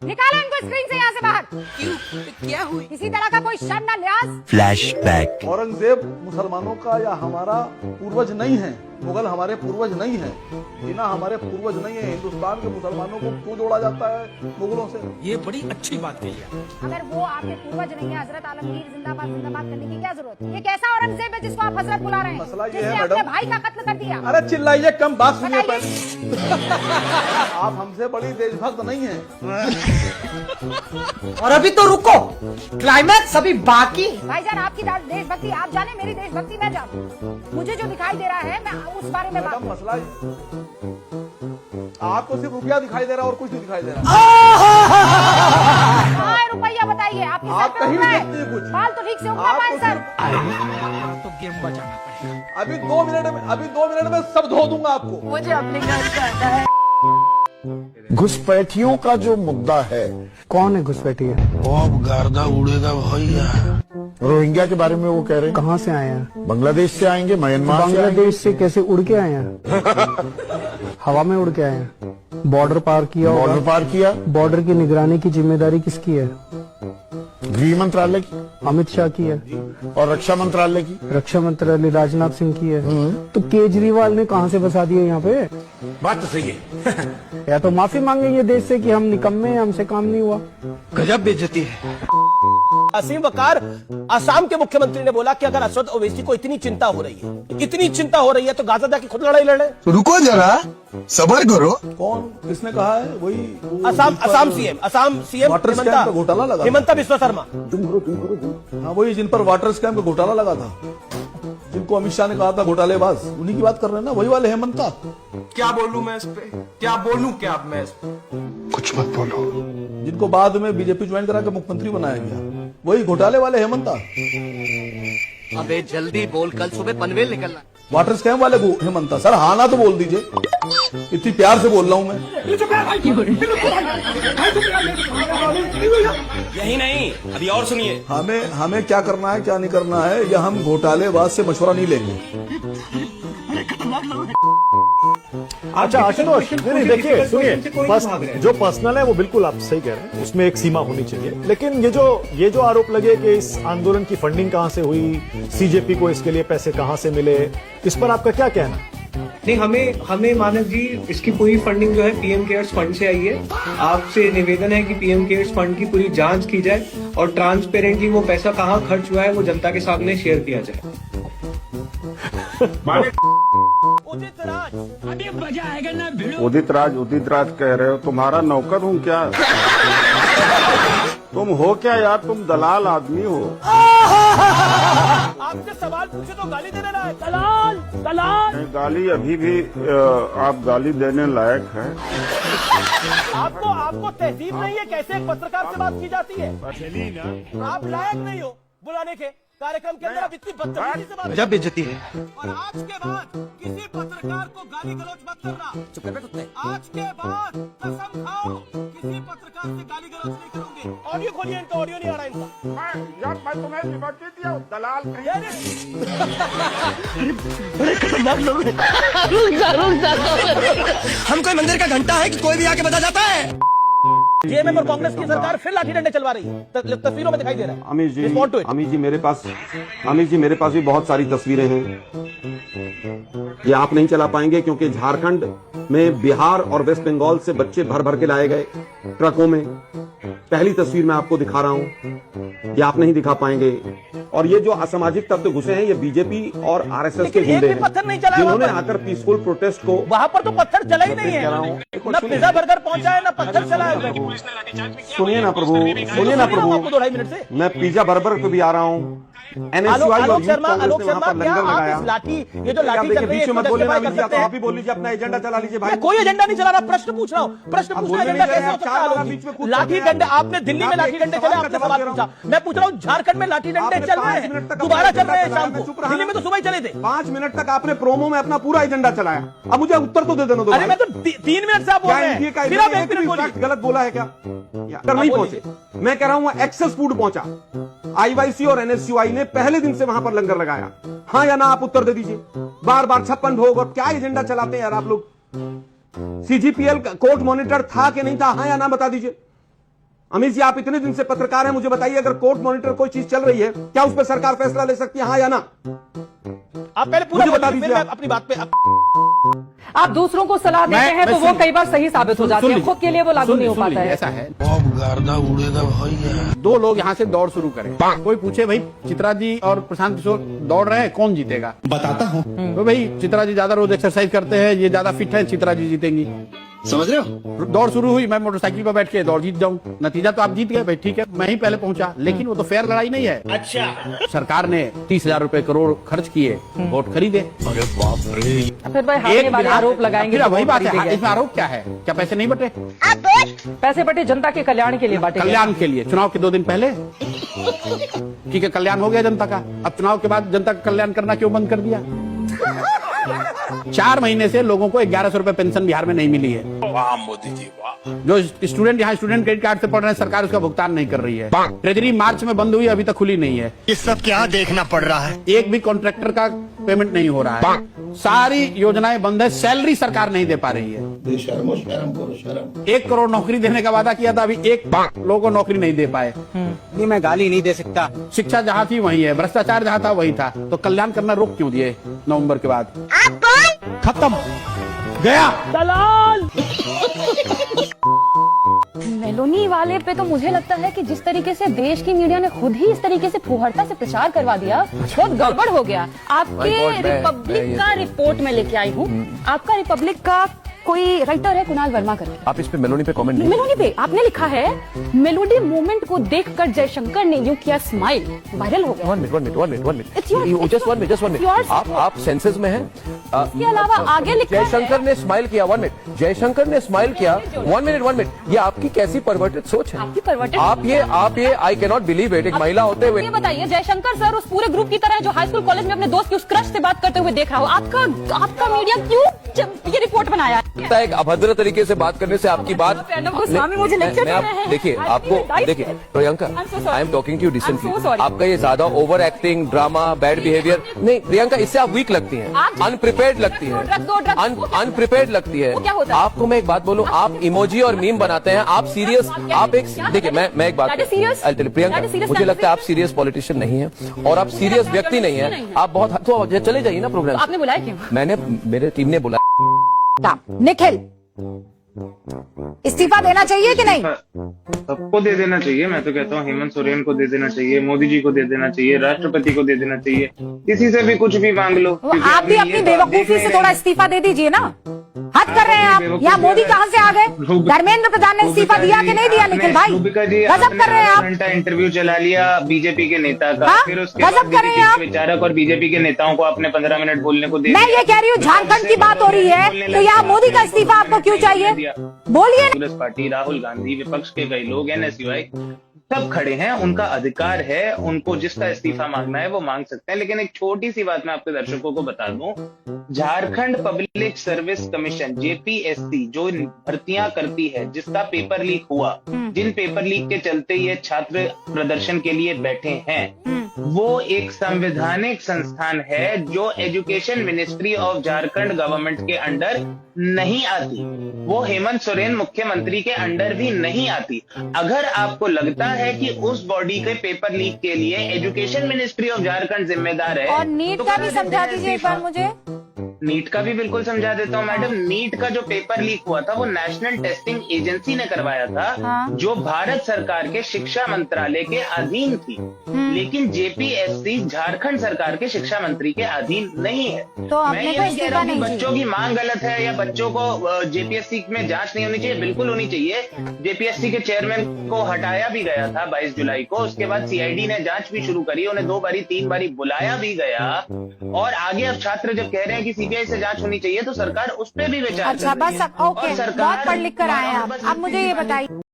निकालो इनको स्क्रीन से यहाँ से बाहर। क्यों? क्या हुई? किसी तरह का कोई शर्म ना लिहाज। फ्लैशबैक। औरंगजेब मुसलमानों का या हमारा पूर्वज नहीं है, मुगल हमारे पूर्वज नहीं है, जिना हमारे पूर्वज नहीं है। हिंदुस्तान के मुसलमानों को क्यों जोड़ा जाता है मुगलों से? ये बड़ी अच्छी बात कही है। अगर वो आपके पूर्वज नहीं है, हजरत आलमगीर जिंदाबाद जिंदाबाद करने की क्या जरूरत है? ये कैसा औरंगजेब है जिसको आप हजरत बुला रहे हैं? मसला ये है, जिसने मैडम। अपने भाई का कत्ल कर दिया। अरे चिल्लाइए कम, बात सुनिए बताइए। पहले। आप हमसे बड़ी देशभक्त नहीं है। और अभी तो रुको, क्लाइमैक्स अभी बाकी। भाईजान आपकी देशभक्ति आप जाने, मेरी देशभक्ति मैं जानू। मुझे जो दिखाई दे रहा है मैं उस बारे में बात मैडम मसला आपको सिर्फ रुपया दिखाई दे रहा है और कुछ नहीं दिखाई दे रहा। कहाँ है रुपया बताइए। आपकी आप सर पे कहीं उगला नहीं है। देखते कुछ। बाल तो ठीक से उगना आपको पाए सर। तो गेम बजाना पड़ेगा। अभी 2 मिनट में सब धो दूंगा आपको। मुझे अपने घर जाना है। घुसपैठियों का जो मुद्दा है, कौन है घुसपैठी? अब गर्दा उड़ेगा भैया। रोहिंग्या के बारे में वो कह रहे हैं। कहाँ से आए हैं? बांग्लादेश से आएंगे, म्यांमार से आएंगे। बांग्लादेश से कैसे उड़ के आए हैं? हवा में उड़ के आए हैं। बॉर्डर पार किया होगा। बॉर्डर पार किया। बॉर्डर की निगरानी की जिम्मेदारी किसकी है? गृह मंत्रालय की अमित शाह की है। और रक्षा मंत्रालय की। रक्षा मंत्रालय राजनाथ सिंह की है। तो केजरीवाल ने कहाँ से बसा दिया यहाँ पे? बात तो सही है। या तो माफी मांगेंगे देश से कि हम निकम्मे हैं, हमसे काम नहीं हुआ। गजब बेइज्जती है। असीम वकार असम के मुख्यमंत्री ने बोला कि अगर असद ओवैसी को इतनी चिंता हो रही है तो गाजा जाके खुद लड़ाई लड़े। तो रुको जरा, सबर करो। कौन, किसने कहा है? वही असम सीएम वाटर स्कैम का घोटाला लगा था। हिमंता बिस्वा शर्मा। हाँ, वही जिन पर वाटर स्कैम का घोटाला लगा था, जिनको अमित शाह ने कहा था घोटालेबाज, उन्हीं की बात कर रहे हैं ना, वही वाले हेमंता। क्या बोलूं मैं इस पे? क्या बोलूं क्या मैं इस पे? कुछ मत बोलो। जिनको बाद में बीजेपी ज्वाइन करा के मुख्यमंत्री बनाया गया, वही घोटाले वाले हेमंता। अबे जल्दी बोल, कल सुबह पनवेल निकलना। वाटर स्कैम वाले हेमंता। सर हाँ ना तो बोल दीजिए, इतनी प्यार से बोल रहा हूँ मैं। यही नहीं, अभी और सुनिए। हमें क्या करना है क्या नहीं करना है, या हम घोटालेबाज से मशवरा नहीं लेंगे। अच्छा आशुतोष, नहीं देखिए सुनिए, जो पर्सनल है वो बिल्कुल आप सही कह रहे हैं, उसमें एक सीमा होनी चाहिए। लेकिन ये जो आरोप लगे कि इस आंदोलन की फंडिंग कहां से हुई, सीजेपी को इसके लिए पैसे कहां से मिले, इस पर आपका क्या कहना? नहीं, हमें मानव जी इसकी पूरी फंडिंग जो है पीएम केयर्स फंड से आई है। आपसे निवेदन है कि पीएम केयर्स फंड की पूरी जांच की जाए और ट्रांसपेरेंटली वो पैसा कहाँ खर्च हुआ है वो जनता के सामने शेयर किया जाए। उदित राज कह रहे हो? तुम्हारा नौकर हूँ क्या? तुम हो क्या यार? तुम दलाल आदमी हो। आपसे सवाल पूछे तो गाली देने लगा है। दलाल। गाली अभी भी आप गाली देने लायक है। आपको तहजीब नहीं है? कैसे एक पत्रकार से बात की जाती है? आप लायक नहीं हो बुलाने के कार्यक्रम के अंदर। आप इतनी बदतमीजी से बात। गजब बेइज्जती है। और आज के बाद किसी पत्रकार को गाली गलौज मत करना। चुप कर बे कुत्ते। आज के बाद कसम खाओ किसी पत्रकार से गाली गलौज नहीं करोगे। ऑडियो खोलिए, इनका ऑडियो नहीं आ रहा इनका। मैं तुम्हें लिबर्टी दिया हूं, दलाल कहीं। हम कोई मंदिर का घंटा है कि कोई भी आके बजा जाता है? जेएमएम और कांग्रेस की सरकार फिर लाठी डंडे चलवा रही है, तस्वीरों में दिखाई दे रहा है। अमित जी मेरे पास भी बहुत सारी तस्वीरें हैं। ये आप नहीं चला पाएंगे क्योंकि झारखंड में बिहार और वेस्ट बंगाल से बच्चे भर भर के लाए गए ट्रकों में। पहली तस्वीर मैं आपको दिखा रहा हूं, ये आप नहीं दिखा पाएंगे। और ये जो असामाजिक तत्व घुसे हैं, ये बीजेपी और आरएसएस के गुंडे हैं, जिन्होंने आकर पीसफुल प्रोटेस्ट को। वहां पर तो पत्थर चला ही नहीं है, न पिज्जा बर्गर पहुंचा है, न पत्थर चला है। सुनिए ना प्रभु, आपको 2-2.5 मिनट से मैं पिज्जा बर्गर पे भी आ रहा हूँ। आलोक शर्मा, क्या आप इस लाठी, ये जो लाठी चल रही है, मत बोलिए ना, आप ही बोल लीजिए, अपना एजेंडा चला लीजिए भाई। कोई एजेंडा नहीं चला रहा, प्रश्न पूछ रहा हूँ। प्रश्न पूछना एजेंडा कैसे हो सकता है? लाठी डंडे, आपने दिल्ली में लाठी डंडे चले, आपने सवाल पूछा। मैं पूछ रहा हूँ झारखंड में लाठी डंडे चल रहे हैं, दोबारा चल रहे हैं शाम को। दिल्ली में तो सुबह ही चले थे। 5 मिनट तक आपने प्रोमो में अपना पूरा एजेंडा चलाया। अब मुझे उत्तर तो दे देना दो। अरे मैं तो 3 मिनट से आप बोल रहे हैं, फिर आप 1 मिनट बोलिए। गलत बोला है क्या? नहीं पहुंचे। मैं कह रहा हूँ एक्सेस फूड पहुंचा। आईवाईसी और एनएसयूआई ने पहले दिन से वहां पर लंगर लगाया। हाँ या ना आप उत्तर दे दीजिए। बार 56 भोग और क्या एजेंडा चलाते हैं यार आप लोग? सीजीपीएल कोर्ट मॉनिटर था कि नहीं था? हाँ या ना बता दीजिए। अमित जी, आप इतने दिन से पत्रकार हैं, मुझे बताइए, अगर कोर्ट मॉनिटर कोई चीज चल रही है, क्या उस पर सरकार फैसला ले सकती है, हाँ या ना? आप पहले पूरा मुझे बता बोलिए, दीजिए मैं आप। अपनी बात पे आप दूसरों को सलाह देते हैं तो वो कई बार सही साबित हो जाती है, खुद के लिए वो लागू नहीं हो पाता है। ऐसा है, दो लोग यहाँ से दौड़ शुरू करें, कोई पूछे भाई चित्रा जी और प्रशांत किशोर दौड़ रहे हैं, कौन जीतेगा? बताता हूँ तो भाई चित्रा जी ज्यादा रोज एक्सरसाइज करते हैं, ये ज्यादा फिट है, चित्रा जी जीतेंगी। समझ रहे हो? दौड़ शुरू हुई, मैं मोटरसाइकिल पर बैठ के दौड़ जीत जाऊं, नतीजा तो आप जीत गए भाई, ठीक है, मैं ही पहले पहुंचा, लेकिन वो तो फेयर लड़ाई नहीं है। अच्छा, सरकार ने 30,000 रुपए करोड़ खर्च किए, वोट खरीदे। अरे बाप रे, फिर भाई हारने वाले आरोप लगाएंगे, वही बात है, इसमें आरोप क्या है? क्या पैसे नहीं बटे? पैसे बटे जनता के कल्याण के लिए बांटे, कल्याण के लिए, चुनाव के 2 दिन पहले। ठीक है, कल्याण हो गया जनता का, अब चुनाव के बाद जनता का कल्याण करना क्यों बंद कर दिया? 4 महीने से लोगों को 1100 रुपए पेंशन बिहार में नहीं मिली है। वाह मोदी जी वाह। जो स्टूडेंट यहाँ स्टूडेंट क्रेडिट कार्ड से पढ़ रहे हैं, सरकार उसका भुगतान नहीं कर रही है। ट्रेजरी मार्च में बंद हुई, अभी तक खुली नहीं है। ये सब क्या देखना पड़ रहा है? एक भी कॉन्ट्रैक्टर का पेमेंट नहीं हो रहा है, सारी योजनाएं बंद है, सैलरी सरकार नहीं दे पा रही है। 1 करोड़ नौकरी देने का वादा किया था, अभी 1 लोगों को नौकरी नहीं दे पाए। ये मैं गाली नहीं दे सकता। शिक्षा जहाँ थी वही है, भ्रष्टाचार जहाँ था वही था, तो कल्याण करना रोक क्यों दिए नवंबर के बाद? खत्म, गया दलाल। मेलोनी वाले पे तो मुझे लगता है कि जिस तरीके से देश की मीडिया ने खुद ही इस तरीके से फुहरता से प्रचार करवा दिया, बहुत गड़बड़ हो गया। आपके रिपब्लिक का रिपोर्ट में लेके आई हूँ, आपका रिपब्लिक का कोई राइटर है कुणाल वर्मा करके, आप इस पे मेलोनी पे कमेंट नहीं। मेलोनी पे आपने लिखा है, मेलोडी मूवमेंट को देखकर जयशंकर ने यूं किया स्माइल, वायरल हो गया। 1 minute It's yours. Just 1 minute Yours. आप सेंसेस में हैं। इसके अलावा आगे लिखा है, जयशंकर ने स्माइल किया, 1 मिनट, जयशंकर ने स्माइल किया, 1 मिनट, ये आपकी कैसी परवर्टेड सोच है? आपकी परवर्टेड, आप ये I can not believe it, एक महिला होते हुए। ये बताइए, जयशंकर सर उस पूरे ग्रुप की तरह जो हाई स्कूल कॉलेज में अपने दोस्त की उस क्रश से बात करते हुए देख रहा हो, आपका मीडिया क्यों ये रिपोर्ट बनाया? एक अभद्र तरीके से बात करने से आपकी बात मुझे लेक्चर दे रहे हैं। देखिए, आपको देखिए Priyanka, I am talking to you decently, आपका ये ज्यादा over acting, drama, bad behaviour नहीं प्रियंका, इससे आप वीक लगती हैं, अनप्रिपेयर्ड लगती हैं, अनप्रिपेयर्ड लगती है। आपको मैं एक बात बोलूं, आप इमोजी और मीम बनाते हैं, आप सीरियस, आप एक देखिए, मैं एक बात प्रियंका, मुझे लगता है आप सीरियस पॉलिटिशियन नहीं है और आप सीरियस व्यक्ति नहीं है, आप बहुत, तो चले जाइए ना प्रोग्राम। आपने बुलाया क्यों? मैंने, मेरे टीम ने बुलाया। निखिल, इस्तीफा देना चाहिए कि नहीं? सबको दे देना चाहिए, मैं तो कहता हूँ हेमंत सोरेन को दे देना चाहिए, मोदी जी को दे देना चाहिए, राष्ट्रपति को दे देना चाहिए, किसी से भी कुछ भी मांग लो। आप भी अपनी बेवकूफी से थोड़ा इस्तीफा दे दीजिए ना, हद कर रहे हैं आप। यहाँ मोदी कहाँ से आ गए? धर्मेंद्र प्रधान ने इस्तीफा दिया कि नहीं दिया? निखिल भाई, गजब कर रहे हैं आप। घंटा इंटरव्यू चला लिया बीजेपी के नेता का, फिर उसके गजब कर रहे हैं आप। विचारक और बीजेपी के नेताओं को आपने 15 मिनट बोलने को दिया। मैं ये कह रही हूँ, झारखंड की बात हो रही है तो यहाँ मोदी का इस्तीफा आपको क्यों चाहिए? बोलिए। कांग्रेस पार्टी, राहुल गांधी, विपक्ष के कई लोग, NSUI सब खड़े हैं, उनका अधिकार है, उनको जिसका इस्तीफा मांगना है वो मांग सकते हैं। लेकिन एक छोटी सी बात मैं आपके दर्शकों को बता दूं, Jharkhand public service commission JPSC जो भर्तियां करती है, जिसका पेपर लीक हुआ, जिन पेपर लीक के चलते ये छात्र प्रदर्शन के लिए बैठे हैं, वो एक संवैधानिक संस्थान है जो education ministry of Jharkhand government के अंडर नहीं आती, वो हेमंत सोरेन मुख्यमंत्री के अंडर भी नहीं आती। अगर आपको लगता है कि उस बॉडी के पेपर लीक के लिए एजुकेशन मिनिस्ट्री ऑफ झारखंड जिम्मेदार है, और नीट का भी समझा दीजिए एक बार मुझे। नीट का भी बिल्कुल समझा देता हूँ मैडम। नीट का जो पेपर लीक हुआ था वो नेशनल टेस्टिंग एजेंसी ने करवाया था, जो भारत सरकार के शिक्षा मंत्रालय के अधीन थी, लेकिन JPSC झारखंड सरकार के शिक्षा मंत्री के अधीन नहीं है। तो आपने मैं ये तो नहीं कह रहा हूँ कि इस्तीफा बच्चों की मांग गलत है या बच्चों को JPSC में जांच नहीं होनी चाहिए, बिल्कुल होनी चाहिए। JPSC के चेयरमैन को हटाया भी गया था 22 जुलाई को, उसके बाद CID ने जांच भी शुरू करी, उन्हें 2 बारी 3 बारी बुलाया भी गया, और आगे अब छात्र जब कह रहे हैं कि CBI से जांच होनी चाहिए तो सरकार उस पर भी विचार अच्छा, बस ओके, बहुत पढ़ लिख कर आए हैं आप। अब मुझे ये बताइए।